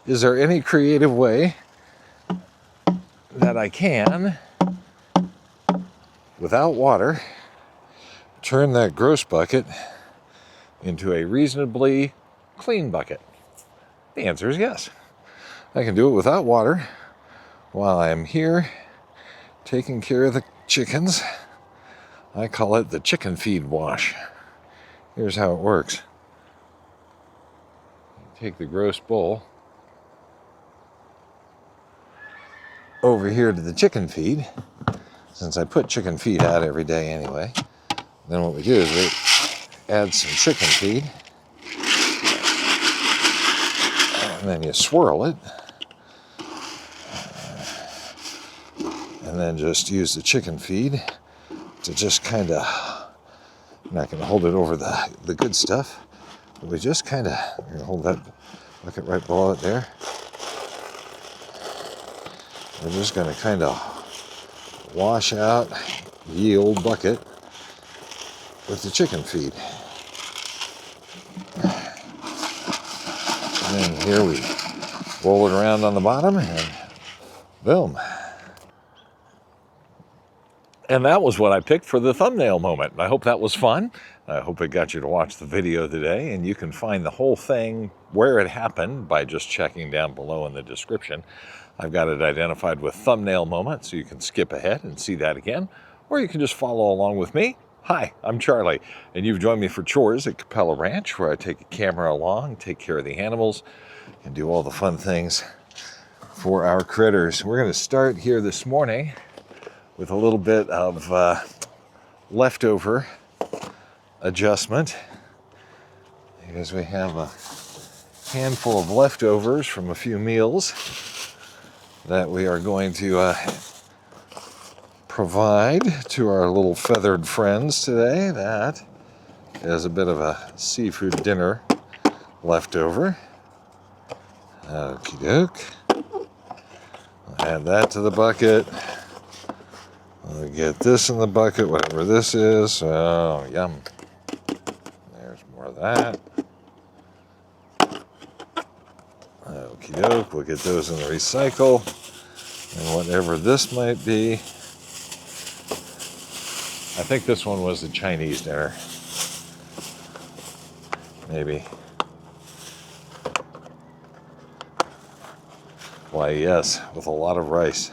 is there any creative way that I can, without water, turn that gross bucket into a reasonably clean bucket? The answer is yes. I can do it without water while I'm here taking care of the chickens. I call it the chicken feed wash. Here's how it works. Take the gross bowl over here to the chicken feed, since I put chicken feed out every day anyway. Then what we do is we add some chicken feed, and then you swirl it, and then just use the chicken feed to just kind of, I'm not going to hold it over the good stuff, but we just kind of, I'm going to hold that bucket right below it there. We're just going to kind of wash out the old bucket with the chicken feed. And then here we roll it around on the bottom and boom. And that was what I picked for the thumbnail moment. I hope that was fun. I hope it got you to watch the video today, and you can find the whole thing where it happened by just checking down below in the description. I've got it identified with thumbnail moment, so you can skip ahead and see that again, or you can just follow along with me. Hi, I'm Charlie, and you've joined me for Chores at Capella Ranch, where I take a camera along, take care of the animals, and do all the fun things for our critters. We're going to start here this morning with a little bit of leftover adjustment, because we have a handful of leftovers from a few meals that we are going to provide to our little feathered friends today. That is a bit of a seafood dinner leftover. Okie doke. Add that to the bucket. We'll get this in the bucket, whatever this is. Oh, yum. There's more of that. Okie doke. We'll get those in the recycle. And whatever this might be. I think this one was the Chinese dinner. Maybe. Why, yes, with a lot of rice.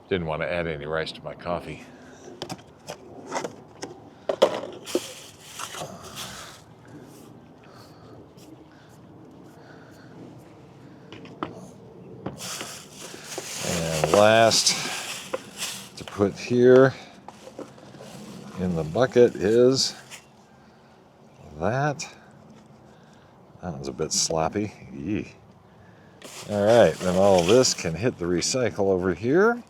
Didn't want to add any rice to my coffee. And last to put here in the bucket is that. That one's a bit sloppy. Yee. All right, then all of this can hit the recycle over here.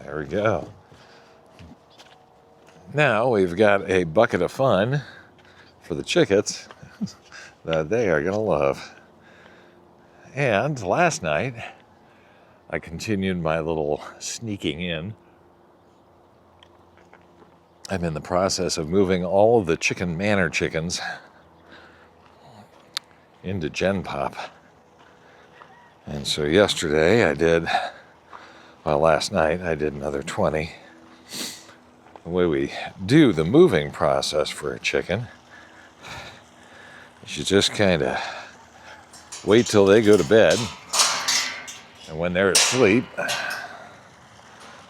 There we go. Now we've got a bucket of fun for the chickens that they are going to love. And last night, I continued my little sneaking in. I'm in the process of moving all of the Chicken Manor chickens into Gen Pop. And so yesterday I did, well, last night I did another 20. The way we do the moving process for a chicken is you just kind of wait till they go to bed, and when they're asleep,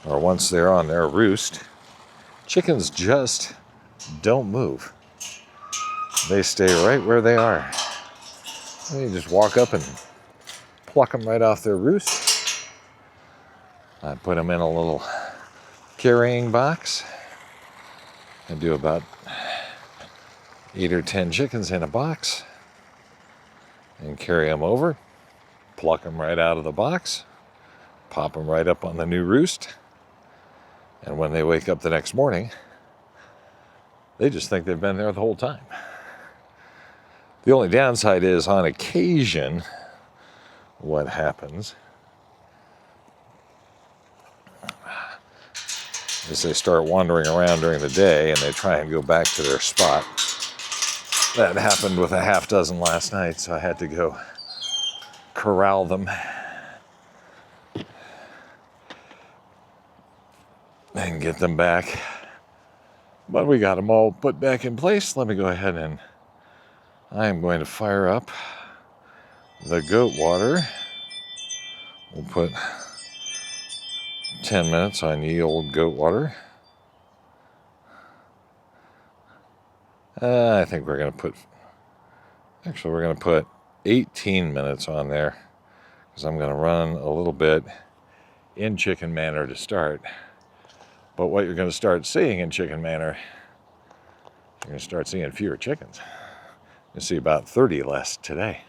or once they're on their roost, chickens just don't move. They stay right where they are. And you just walk up and pluck them right off their roost. I put them in a little carrying box. I do about 8 or 10 chickens in a box and carry them over, pluck them right out of the box, pop them right up on the new roost, and when they wake up the next morning, they just think they've been there the whole time. The only downside is, on occasion, what happens is they start wandering around during the day and they try and go back to their spot. That happened with a half dozen last night, so I had to go corral them and get them back. But we got them all put back in place. Let me go ahead and I am going to fire up the goat water. We'll put 10 minutes on ye old goat water. I think we're going to put, actually we're going to put 18 minutes on there because I'm going to run a little bit in Chicken Manor to start. But what you're going to start seeing in Chicken Manor, you're going to start seeing fewer chickens. You'll see about 30 less today.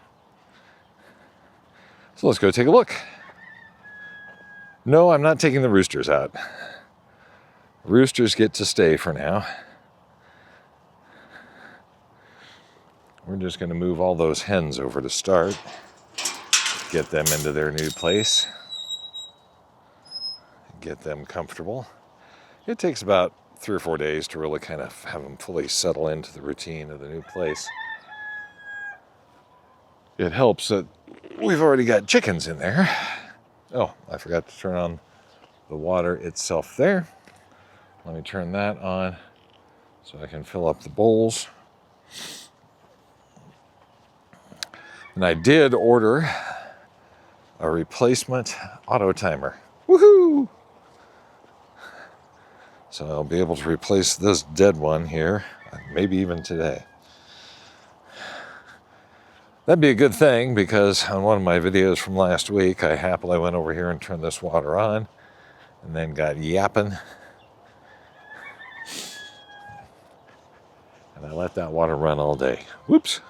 So let's go take a look. No, I'm not taking the roosters out. Roosters get to stay for now. We're just going to move all those hens over to start. Get them into their new place. Get them comfortable. It takes about 3 or 4 days to really kind of have them fully settle into the routine of the new place. It helps that we've already got chickens in there. Oh, I forgot to turn on the water itself there. Let me turn that on so I can fill up the bowls. And I did order a replacement auto timer. Woohoo! So I'll be able to replace this dead one here, maybe even today. That'd be a good thing because on one of my videos from last week, I happily went over here and turned this water on and then got yapping. And I let that water run all day. Whoops.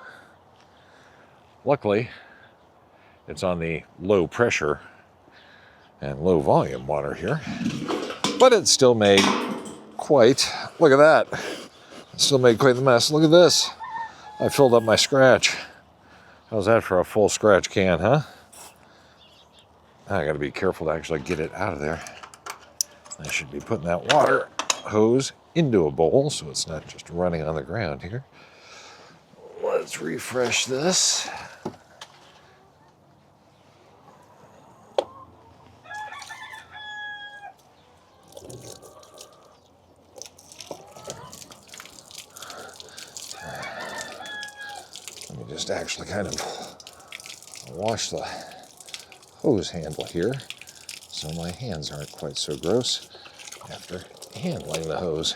Luckily, it's on the low pressure and low volume water here, but it still made quite, look at that. It still made quite the mess. Look at this. I filled up my scratch. How's that for a full scratch can, huh? I gotta be careful to actually get it out of there. I should be putting that water hose into a bowl so it's not just running on the ground here. Let's refresh this. Let me just actually kind of wash the hose handle here so my hands aren't quite so gross after handling the hose.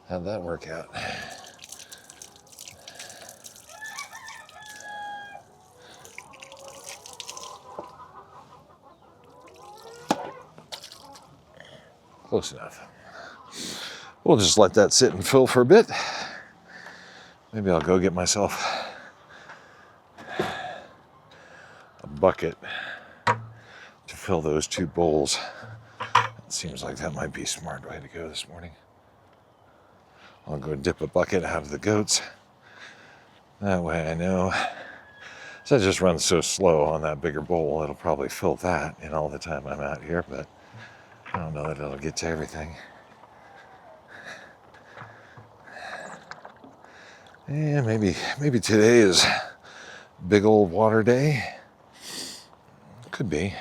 How'd that work out? Close enough. We'll just let that sit and fill for a bit. Maybe I'll go get myself a bucket to fill those 2 bowls. It seems like that might be a smart way to go this morning. I'll go dip a bucket out of the goats. That way I know. So it just runs so slow on that bigger bowl, it'll probably fill that in all the time I'm out here, but I don't know that it'll get to everything. Yeah, maybe today is big old water day. Could be.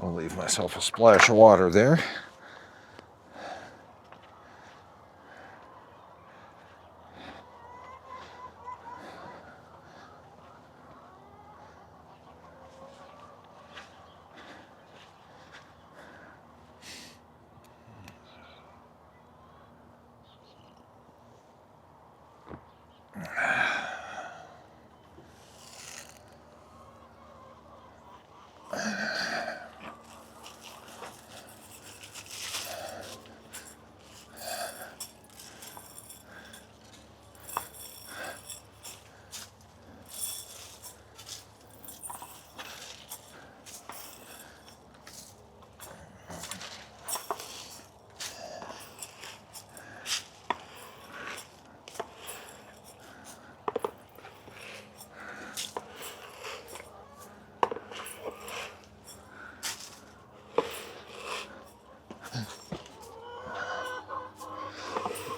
I'll leave myself a splash of water there.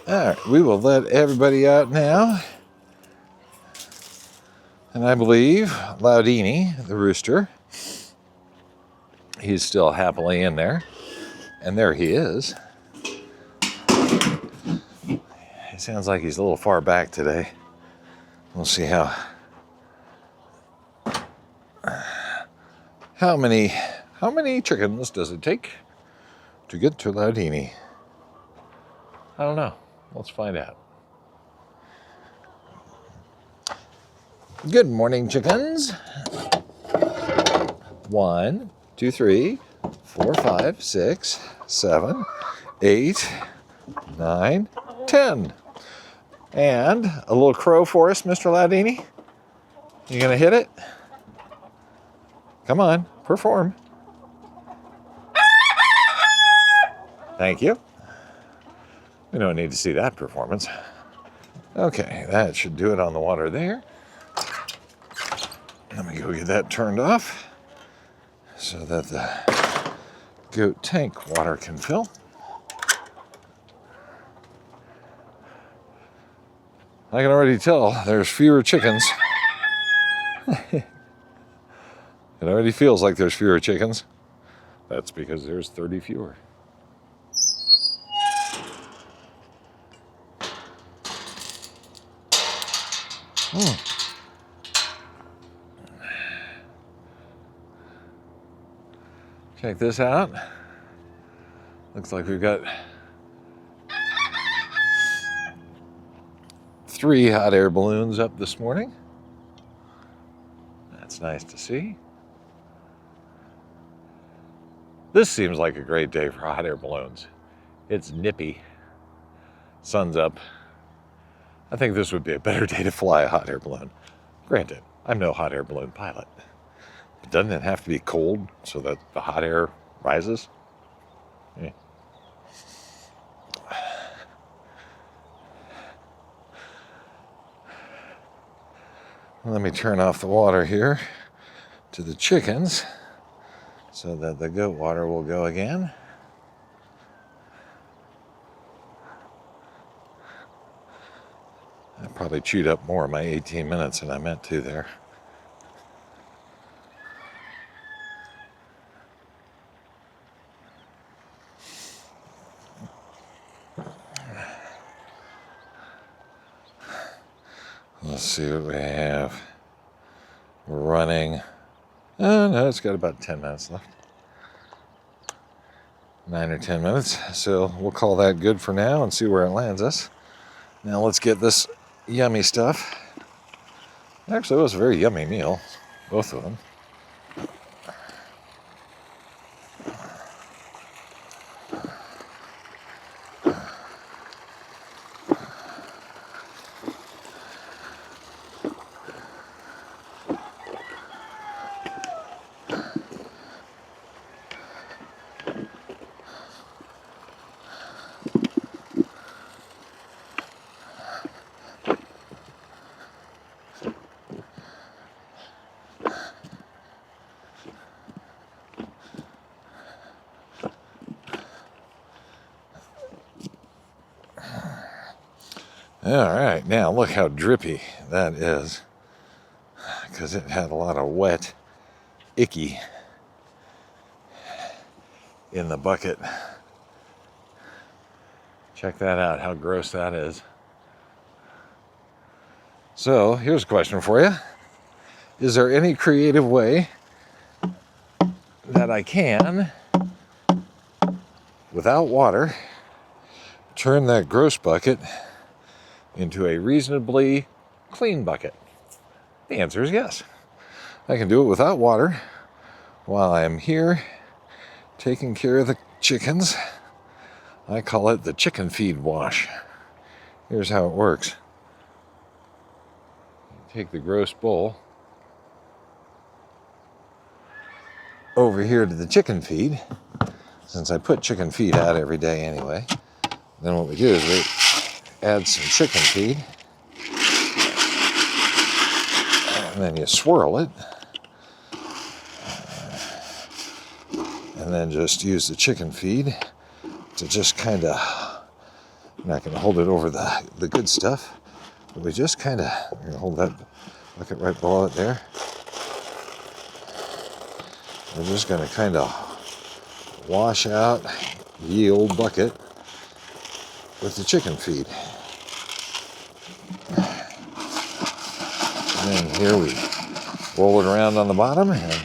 All right, we will let everybody out now. And I believe Loudini, the rooster, he's still happily in there. And there he is. It sounds like he's a little far back today. We'll see how many chickens does it take to get to Loudini? I don't know. Let's find out. Good morning, chickens. 1, 2, 3, 4, 5, 6, 7, 8, 9, 10. And a little crow for us, Mr. Loudini. You gonna hit it? Come on, perform. Thank you. We don't need to see that performance. Okay, that should do it on the water there. Let me go get that turned off so that the goat tank water can fill. I can already tell there's fewer chickens. It already feels like there's fewer chickens. That's because there's 30 fewer. Check this out. Looks like we've got 3 hot air balloons up this morning. That's nice to see. This seems like a great day for hot air balloons. It's nippy. Sun's up. I think this would be a better day to fly a hot air balloon. Granted, I'm no hot air balloon pilot. But doesn't it have to be cold so that the hot air rises? Yeah. Let me turn off the water here to the chickens so that the goat water will go again. I probably chewed up more of my 18 minutes than I meant to there. Let's see what we have. We're running. Oh, no, it's got about 10 minutes left. 9 or 10 minutes. So we'll call that good for now and see where it lands us. Now let's get this yummy stuff. Actually, it was a very yummy meal, both of them. All right, now look how drippy that is, because it had a lot of wet, icky in the bucket. Check that out, how gross that is. So here's a question for you. Is there any creative way that I can, without water, turn that gross bucket into a reasonably clean bucket? The answer is yes. I can do it without water while I'm here taking care of the chickens. I call it the chicken feed wash. Here's how it works. Take the gross bowl over here to the chicken feed, since I put chicken feed out every day anyway. Then what we do is we add some chicken feed, and then you swirl it, and then just use the chicken feed to just kind of And I can hold it over the good stuff. But we just kind of, hold that bucket right below it there. We're just going to kind of wash out the old bucket with the chicken feed. And then here we roll it around on the bottom and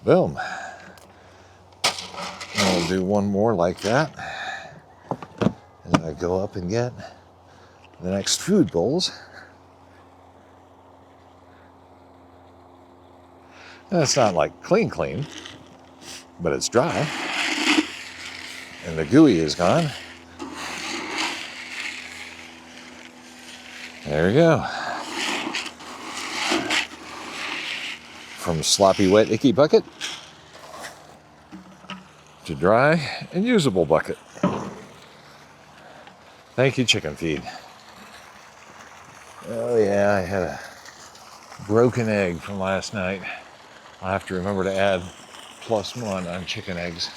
boom. And we'll do one more like that. And I go up and get the next food bowls. And it's not like clean, but it's dry. And the gooey is gone. There we go. From sloppy, wet, icky bucket to dry and usable bucket. Thank you, chicken feed. Oh yeah, I had a broken egg from last night. I'll have to remember to add +1 on chicken eggs.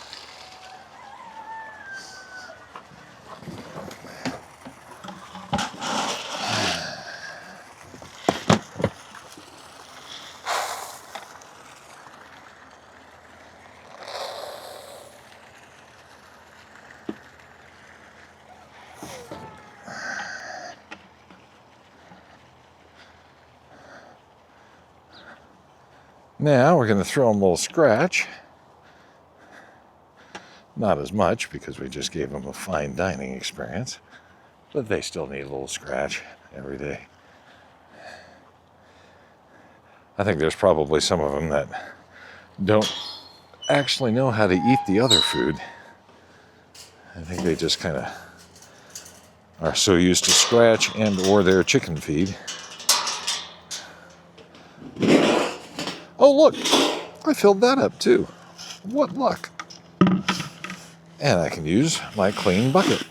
Now we're going to throw them a little scratch. Not as much because we just gave them a fine dining experience, but they still need a little scratch every day. I think there's probably some of them that don't actually know how to eat the other food. I think they just kind of are so used to scratch and or their chicken feed. Oh look, I filled that up too. What luck. And I can use my clean bucket.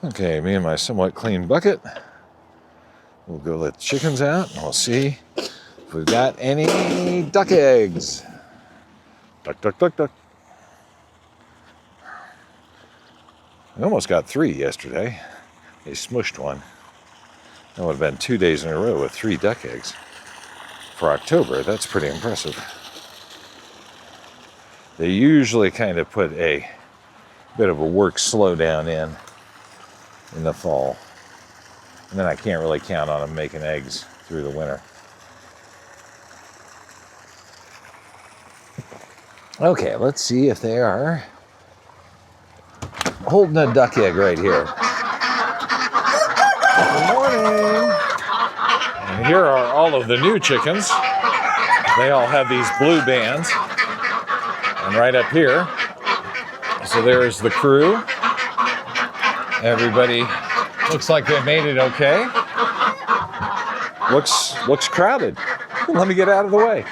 Okay, me and my somewhat clean bucket. We'll go let the chickens out and we'll see if we've got any duck eggs. Duck, duck, duck, duck. We almost got 3 yesterday. They smushed one. That would have been 2 days in a row with 3 duck eggs. For October, that's pretty impressive. They usually kind of put a bit of a work slowdown in the fall. And then I can't really count on them making eggs through the winter. Okay, let's see if they are holding a duck egg right here. Good morning. And here are all of the new chickens. They all have these blue bands. And right up here, so there's the crew. Everybody looks like they made it okay. Looks crowded. Let me get out of the way.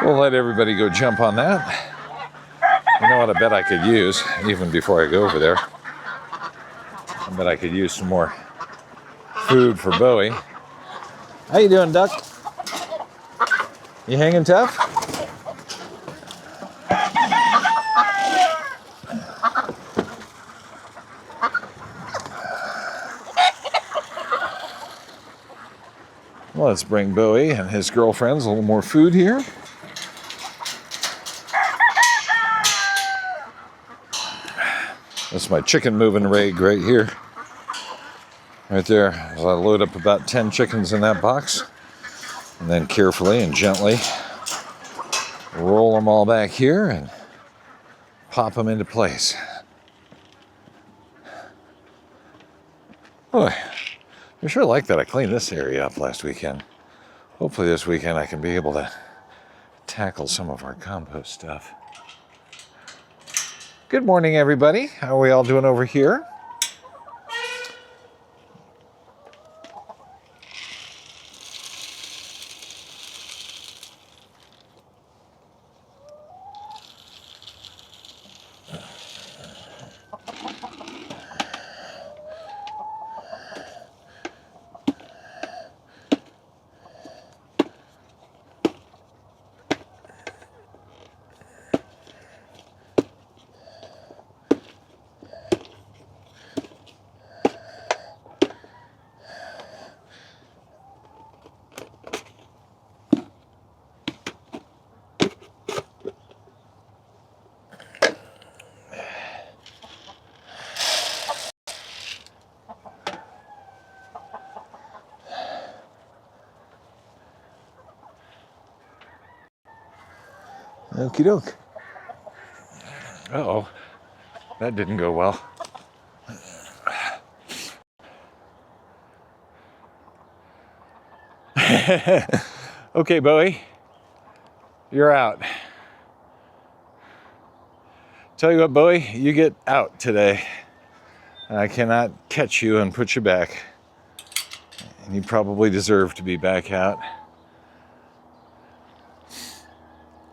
We'll let everybody go jump on that. You know what I bet I could use, even before I go over there? I bet I could use some more food for Bowie. How you doing, duck? You hanging tough? Let's bring Bowie and his girlfriends a little more food here. That's my chicken moving rig right here. Right there, as I load up about 10 chickens in that box. And then carefully and gently roll them all back here and pop them into place. Boy, I sure like that I cleaned this area up last weekend. Hopefully this weekend I can be able to tackle some of our compost stuff. Good morning, everybody. How are we all doing over here? Okie doke. Uh-oh, that didn't go well. Okay, Bowie, you're out. Tell you what, Bowie, you get out today. I cannot catch you and put you back. And you probably deserve to be back out.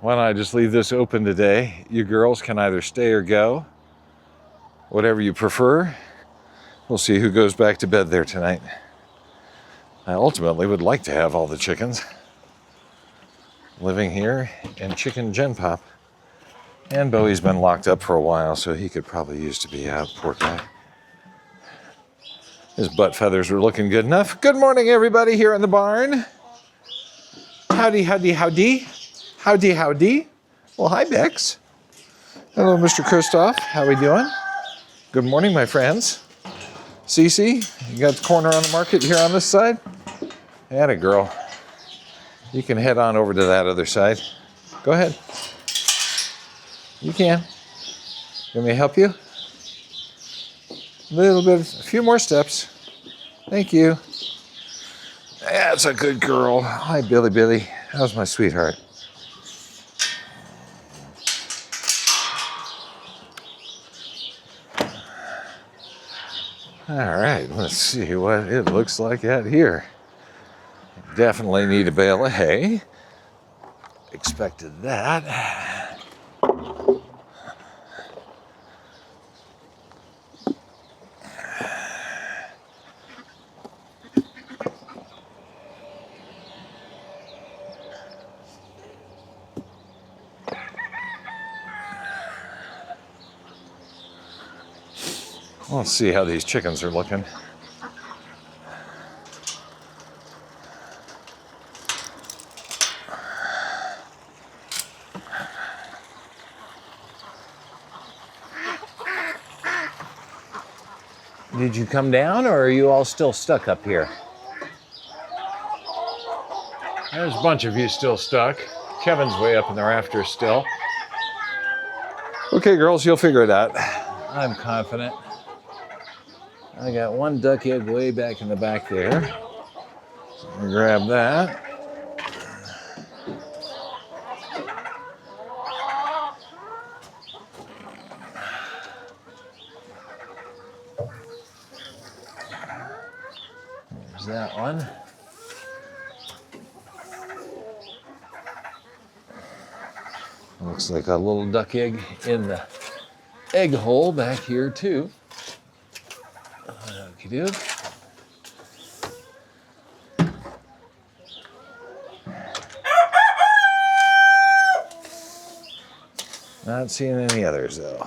Why don't I just leave this open today? You girls can either stay or go. Whatever you prefer. We'll see who goes back to bed there tonight. I ultimately would like to have all the chickens living here in Chicken Gen Pop. And Bowie's been locked up for a while, so he could probably use to be out, poor guy. His butt feathers were looking good enough. Good morning, everybody here in the barn. Howdy, howdy, howdy. Howdy, howdy. Well, hi, Bex. Hello, Mr. Kristoff. How we doing? Good morning, my friends. Cece, you got the corner on the market here on this side? Atta girl. You can head on over to that other side. Go ahead. You can. Let me help you? A few more steps. Thank you. That's a good girl. Hi, Billy Billy. How's my sweetheart? All right, let's see what it looks like out here. Definitely need a bale of hay. Expected that. Let's see how these chickens are looking. Did you come down, or are you all still stuck up here? There's a bunch of you still stuck. Kevin's way up in the rafters still. Okay, girls, you'll figure it out. I'm confident. I got one duck egg way back in the back there. So I'm gonna grab that. There's that one. Looks like a little duck egg in the egg hole back here too. Okie doke. Not seeing any others though.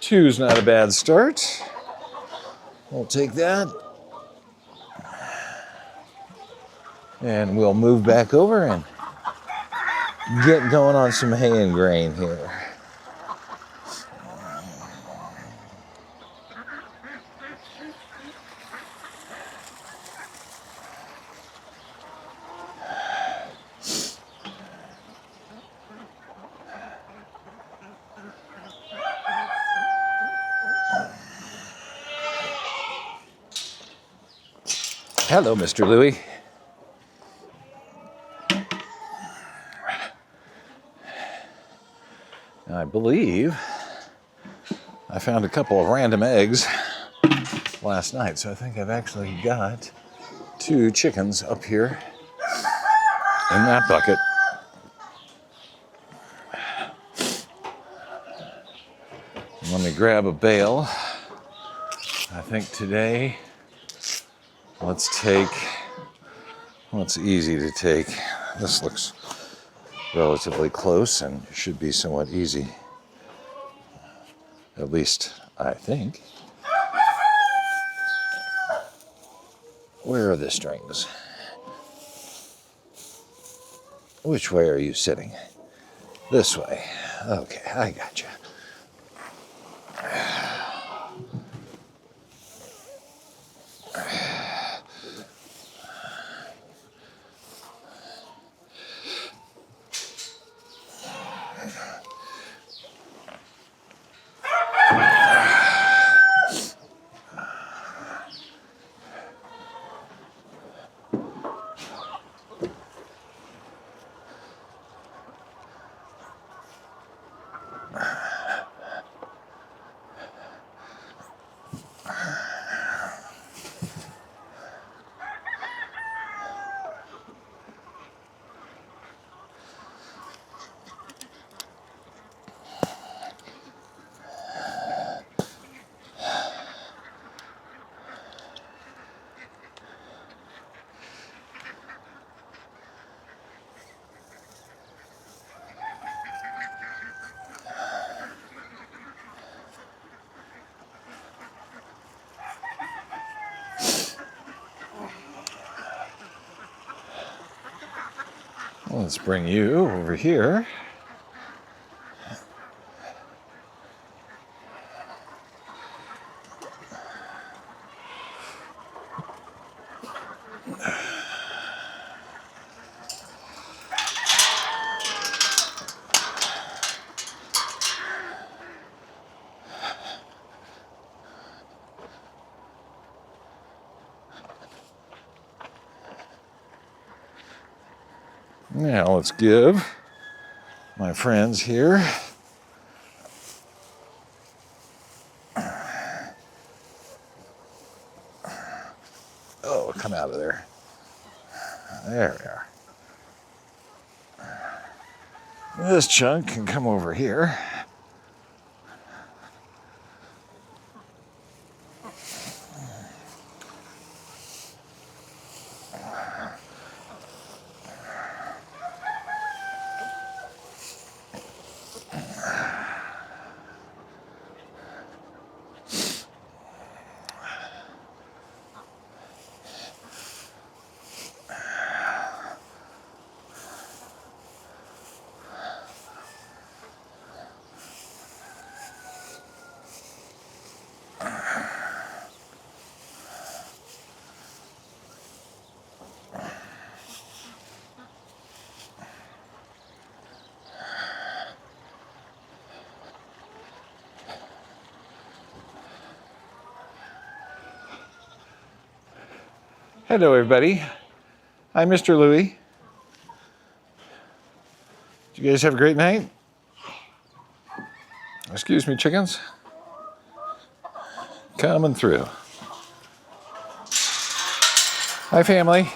Two's not a bad start. We'll take that. And we'll move back over and get going on some hay and grain here. Hello, Mr. Louie. I believe I found a couple of random eggs last night, so I think I've actually got 2 chickens up here in that bucket. Let me grab a bale. I think today, let's take what's easy to take. This looks relatively close and should be somewhat easy. At least, I think. Where are the strings? Which way are you sitting? This way. Okay, I gotcha. Let's bring you over here. Now let's give my friends here come out of there. There we are. This chunk can come over here. Hello, everybody. I'm Mr. Louie. Did you guys have a great night? Excuse me, chickens. Coming through. Hi, family.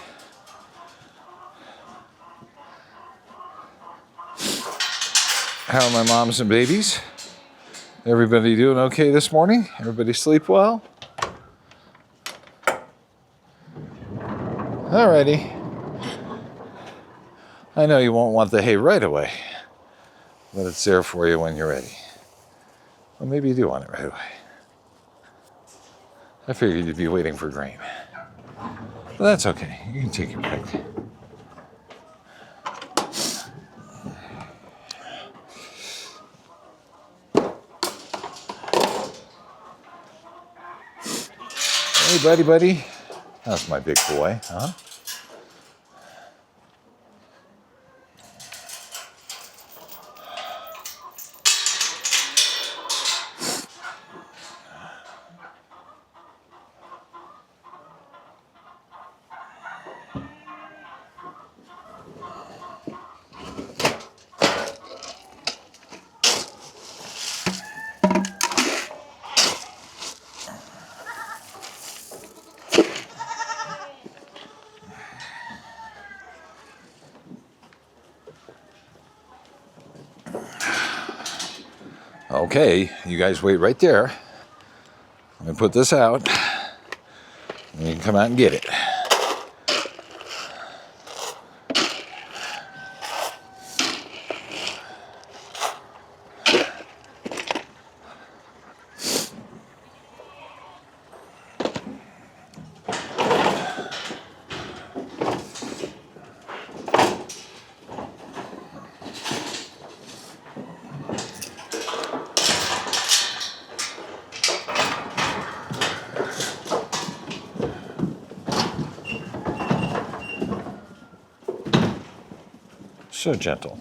How are my moms and babies? Everybody doing okay this morning? Everybody sleep well? Alrighty. I know you won't want the hay right away, but it's there for you when you're ready. Well, maybe you do want it right away. I figured you'd be waiting for grain. But that's okay. You can take your pick. buddy. That's my big boy, huh? Okay, you guys wait right there. Let me put this out, and you can come out and get it. So gentle.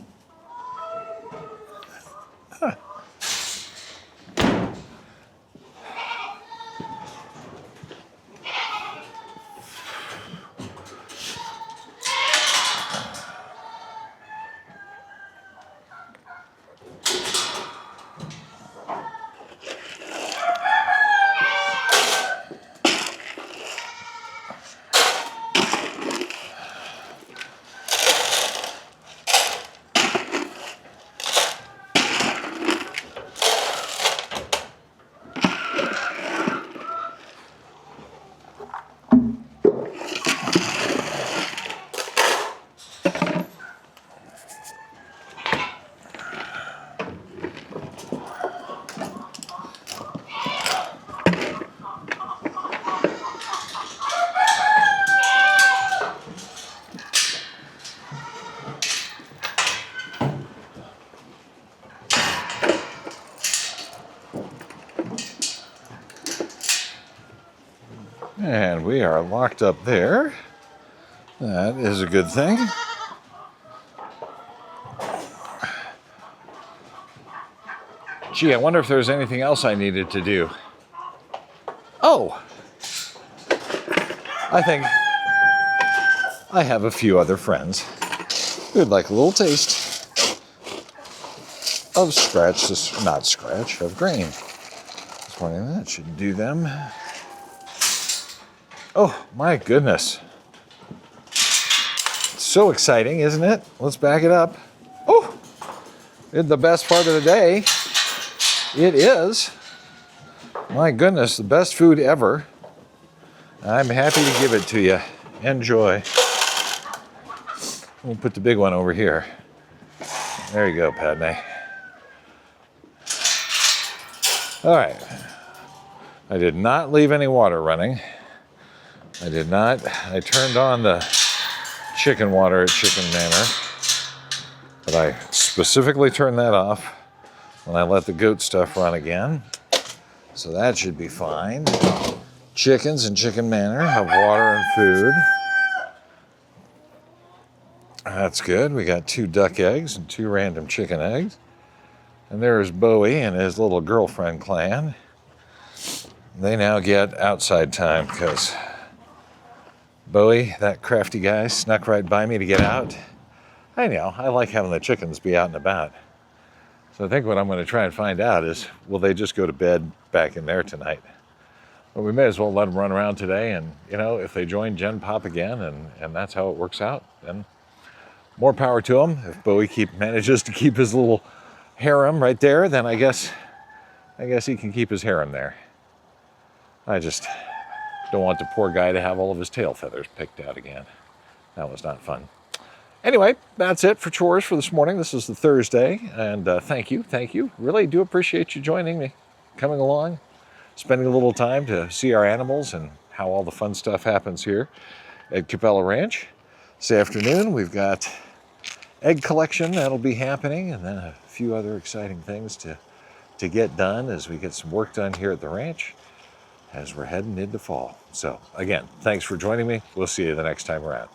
Huh. And we are locked up there. That is a good thing. Gee, I wonder if there's anything else I needed to do. Oh! I think I have a few other friends who'd like a little taste of of grain. This morning, that should do them. Oh, my goodness. It's so exciting, isn't it? Let's back it up. Oh, it's the best part of the day. It is. My goodness, the best food ever. I'm happy to give it to you. Enjoy. We'll put the big one over here. There you go, Padme. All right. I did not leave any water running. I did not. I turned on the chicken water at Chicken Manor, but I specifically turned that off when I let the goat stuff run again. So that should be fine. Chickens in Chicken Manor have water and food. That's good. We got 2 duck eggs and 2 random chicken eggs. And there's Bowie and his little girlfriend clan. They now get outside time because Bowie, that crafty guy, snuck right by me to get out. I know, I like having the chickens be out and about. So I think what I'm going to try and find out is, will they just go to bed back in there tonight? But we may as well let them run around today, and if they join Gen Pop again, and that's how it works out, then more power to them. If Bowie manages to keep his little harem right there, then I guess he can keep his harem there. I just don't want the poor guy to have all of his tail feathers picked out again. That was not fun. Anyway, that's it for chores for this morning. This is the Thursday, and thank you. Really do appreciate you joining me, coming along, spending a little time to see our animals and how all the fun stuff happens here at Capella Ranch. This afternoon, we've got egg collection that'll be happening, and then a few other exciting things to get done as we get some work done here at the ranch. as we're heading into fall. So again, thanks for joining me. We'll see you the next time around.